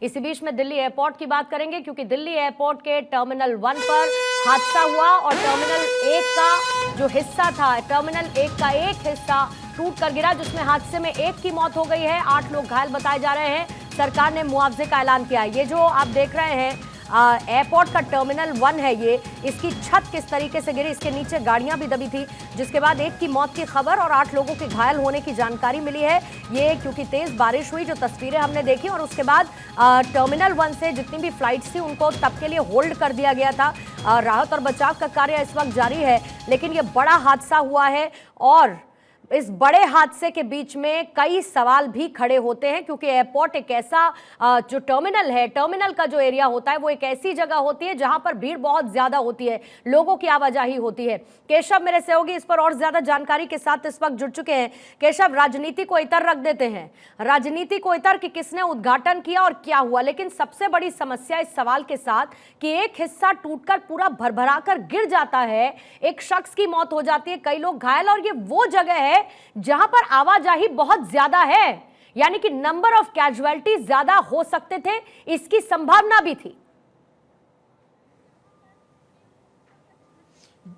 इसी बीच में दिल्ली एयरपोर्ट की बात करेंगे, क्योंकि दिल्ली एयरपोर्ट के टर्मिनल 1 पर हादसा हुआ और टर्मिनल 1 का जो हिस्सा था, टर्मिनल 1 का एक हिस्सा टूट कर गिरा, जिसमें हादसे में 1 की मौत हो गई है, 8 लोग घायल बताए जा रहे हैं। सरकार ने मुआवजे का ऐलान किया है। ये जो आप देख रहे हैं एयरपोर्ट का टर्मिनल 1 है, ये इसकी छत किस तरीके से गिरी, इसके नीचे गाड़ियां भी दबी थी, जिसके बाद 1 की मौत की खबर और 8 लोगों के घायल होने की जानकारी मिली है। ये क्योंकि तेज बारिश हुई, जो तस्वीरें हमने देखी, और उसके बाद टर्मिनल 1 से जितनी भी फ्लाइट्स थी उनको तब के लिए होल्ड कर दिया गया था। राहत और बचाव का कार्य इस वक्त जारी है, लेकिन यह बड़ा हादसा हुआ है और इस बड़े हादसे के बीच में कई सवाल भी खड़े होते हैं, क्योंकि एयरपोर्ट एक ऐसा जो टर्मिनल है, टर्मिनल का जो एरिया होता है वो एक ऐसी जगह होती है जहां पर भीड़ बहुत ज्यादा होती है, लोगों की आवाजाही होती है। केशव मेरे सहयोगी इस पर और ज्यादा जानकारी के साथ इस वक्त जुड़ चुके हैं। केशव, राजनीति को इतर रख देते हैं, राजनीति को इतर कि किसने उद्घाटन किया और क्या हुआ, लेकिन सबसे बड़ी समस्या इस सवाल के साथ कि एक हिस्सा टूटकर पूरा भरभरा कर गिर जाता है, एक शख्स की मौत हो जाती है, कई लोग घायल, और ये वो जगह है जहां पर आवाजाही बहुत ज्यादा है, यानी कि नंबर ऑफ कैजुअलिटीज ज्यादा हो सकते थे, इसकी संभावना भी थी।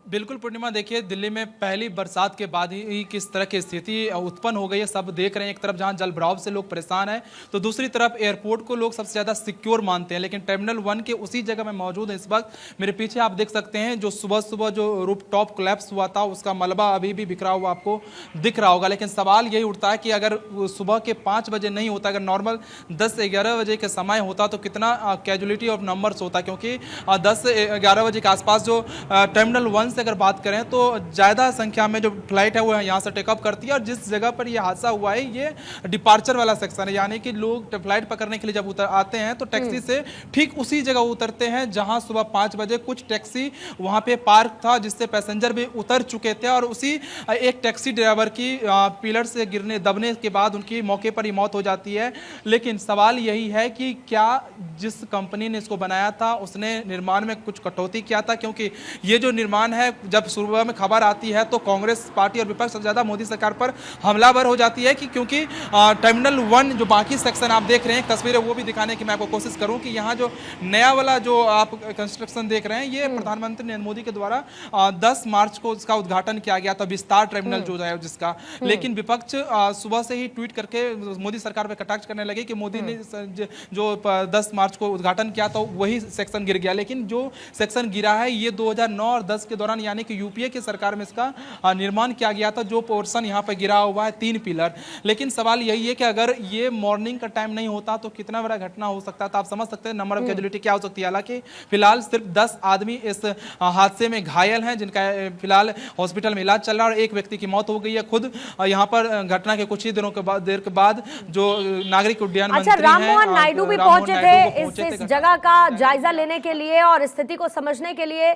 बिल्कुल पूर्णिमा, देखिए दिल्ली में पहली बरसात के बाद ही किस तरह की स्थिति उत्पन्न हो गई है, सब देख रहे हैं। एक तरफ जहां जलभराव से लोग परेशान हैं, तो दूसरी तरफ एयरपोर्ट को लोग सबसे ज़्यादा सिक्योर मानते हैं। लेकिन टर्मिनल 1 के उसी जगह में मौजूद है इस वक्त। मेरे पीछे आप देख सकते हैं जो सुबह सुबह जो रूफ टॉप कोलैप्स हुआ था, उसका मलबा अभी भी बिखरा हुआ आपको दिख रहा होगा। लेकिन सवाल यही उठता है कि अगर सुबह के 5 बजे नहीं होता, अगर नॉर्मल 10-11 बजे के समय होता तो कितना कैजुअलिटी ऑफ नंबर्स होता, क्योंकि 10-11 बजे के आसपास जो टर्मिनल 1 से अगर बात करें तो ज़्यादा संख्या में जो फ्लाइट है वो यहाँ से टेकअप करती है। और जिस जगह पर ये हादसा हुआ है ये डिपार्चर वाला सेक्शन है, यानी कि लोग फ्लाइट पकड़ने के लिए जब आते हैं तो टैक्सी से ठीक उसी जगह उतरते हैं जहां सुबह 5 बजे कुछ टैक्सी वहां पे पार्क था, जिससे पैसेंजर भी उतर चुके थे। और उसी एक टैक्सी ड्राइवर की पिलर से दबने के बाद उनकी मौके पर ही मौत हो जाती है। लेकिन सवाल यही है कि क्या जिस कंपनी ने इसको बनाया था उसने निर्माण में कुछ कटौती किया था, क्योंकि ये जो निर्माण है, जब सुबह में खबर आती है तो कांग्रेस पार्टी और विपक्ष सबसे ज्यादा मोदी सरकार पर हमलावर हो जाती है कि क्योंकि टर्मिनल 1 जो बाकी सेक्शन आप देख रहे हैं, तस्वीरें वो भी दिखाने की मैं आपको कोशिश करूं कि यहाँ जो नया वाला जो आप कंस्ट्रक्शन देख रहे हैं, ये प्रधानमंत्री नरेंद्र मोदी के द्वारा 10 मार्च को इसका उद्घाटन किया गया था, विस्तार टर्मिनल जो है जिसका। लेकिन विपक्ष सुबह से ही ट्वीट करके मोदी सरकार पर कटाक्ष करने लगे कि मोदी ने जो 10 मार्च को उद्घाटन किया था वही सेक्शन गिर गया। लेकिन जो सेक्शन गिरा है ये 2009 और 10 के दौरान, यानी कि यूपीए की सरकार में इसका निर्माण किया गया था। जो पोर्शन यहाँ पे गिरा हुआ है 3 पिलर। लेकिन सवाल यही है कि अगर ये मॉर्निंग का टाइम नहीं होता तो कितना बड़ा घटना हो सकता था। आप समझ सकते हैं नंबर ऑफ कैजुअलिटी क्या हो सकती है। हालांकि फिलहाल सिर्फ 10 आदमी इस हादसे में घायल हैं, जिनका फिलहाल हॉस्पिटल में इलाज चल रहा है, और एक व्यक्ति की मौत हो गई है। खुद यहाँ पर घटना के कुछ ही देर के बाद जो नागरिक उड्डयन मंत्री राममोहन नायडू भी पहुंचे थे इस जगह का जायजा लेने के लिए और स्थिति को समझने के लिए।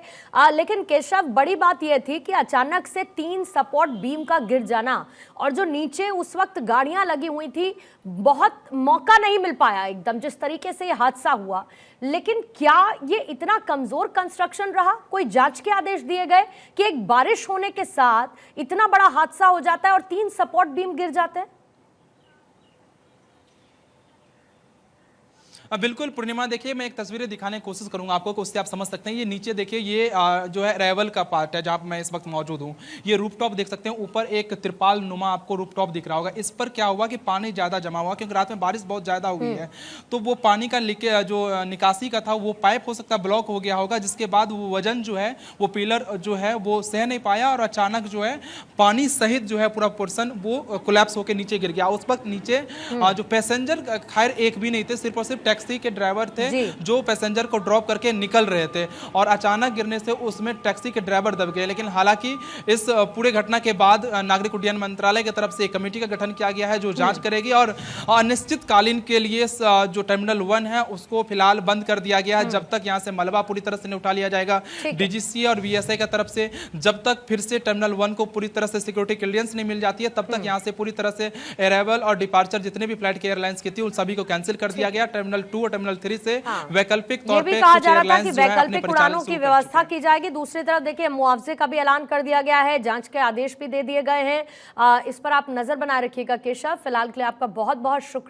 लेकिन केशव, बड़ी बात यह थी कि अचानक से 3 सपोर्ट बीम का गिर जाना, और जो नीचे उस वक्त गाड़ियां लगी हुई थी, बहुत मौका नहीं मिल पाया एकदम जिस तरीके से यह हादसा हुआ। लेकिन क्या ये इतना कमजोर कंस्ट्रक्शन रहा? कोई जांच के आदेश दिए गए कि एक बारिश होने के साथ इतना बड़ा हादसा हो जाता है और 3 सपोर्ट बीम गिर जाते हैं? बिल्कुल पूर्णिमा, देखिए मैं एक तस्वीरें दिखाने की कोशिश करूंगा आपको, उससे आप समझ सकते हैं। ये नीचे देखिए, ये जो है रेवल का पार्ट है जहां मैं इस वक्त मौजूद हूं। ये रूफटॉप देख सकते हैं, ऊपर एक त्रिपाल नुमा आपको रूफटॉप दिख रहा होगा। इस पर क्या हुआ कि पानी ज्यादा जमा हुआ, क्योंकि रात में बारिश बहुत ज्यादा हुई है, तो वो पानी का जो निकासी का था वो पाइप हो सकता है ब्लॉक हो गया होगा, जिसके बाद वो वजन जो है वो पिलर जो है वो सह नहीं पाया, और अचानक जो है पानी सहित जो है पूरा पोर्सन वो कोलैप्स होकर नीचे गिर गया। उस वक्त नीचे जो पैसेंजर खैर एक भी नहीं थे, सिर्फ और सिर्फ टैक्सी के ड्राइवर थे जो पैसेंजर को ड्रॉप करके निकल रहे थे, और अचानक गिरने से उसमें टैक्सी के ड्राइवर दब गए। लेकिन हालांकि इस पूरे घटना के बाद नागरिक उड्डयन मंत्रालय की तरफ से एक कमेटी का गठन किया गया है जो जांच करेगी, और अनिश्चितकालीन के लिए जो टर्मिनल 1 है उसको फिलहाल बंद कर दिया गया है, जब तक यहां से मलबा पूरी तरह से नहीं उठा लिया जाएगा डीजीसी और वीएसआई की तरफ से। जब तक फिर से टर्मिनल 1 को पूरी तरह से सिक्योरिटी क्लियरेंस नहीं मिल जाती है, तब तक यहां से पूरी तरह से अराइवल और डिपार्चर जितने भी फ्लाइट के एयरलाइंस की थी उन सभी को कैंसिल कर दिया गया। टर्मिनल 2 और टर्मिनल 3 से वैकल्पिक तौर पे कहा जा रहा था कि वैकल्पिक उड़ानों की व्यवस्था की जाएगी। दूसरी तरफ देखिए, मुआवजे का भी ऐलान कर दिया गया है, जांच के आदेश भी दे दिए गए हैं। इस पर आप नजर बनाए रखिएगा केशव। फिलहाल के लिए आपका बहुत बहुत शुक्रिया।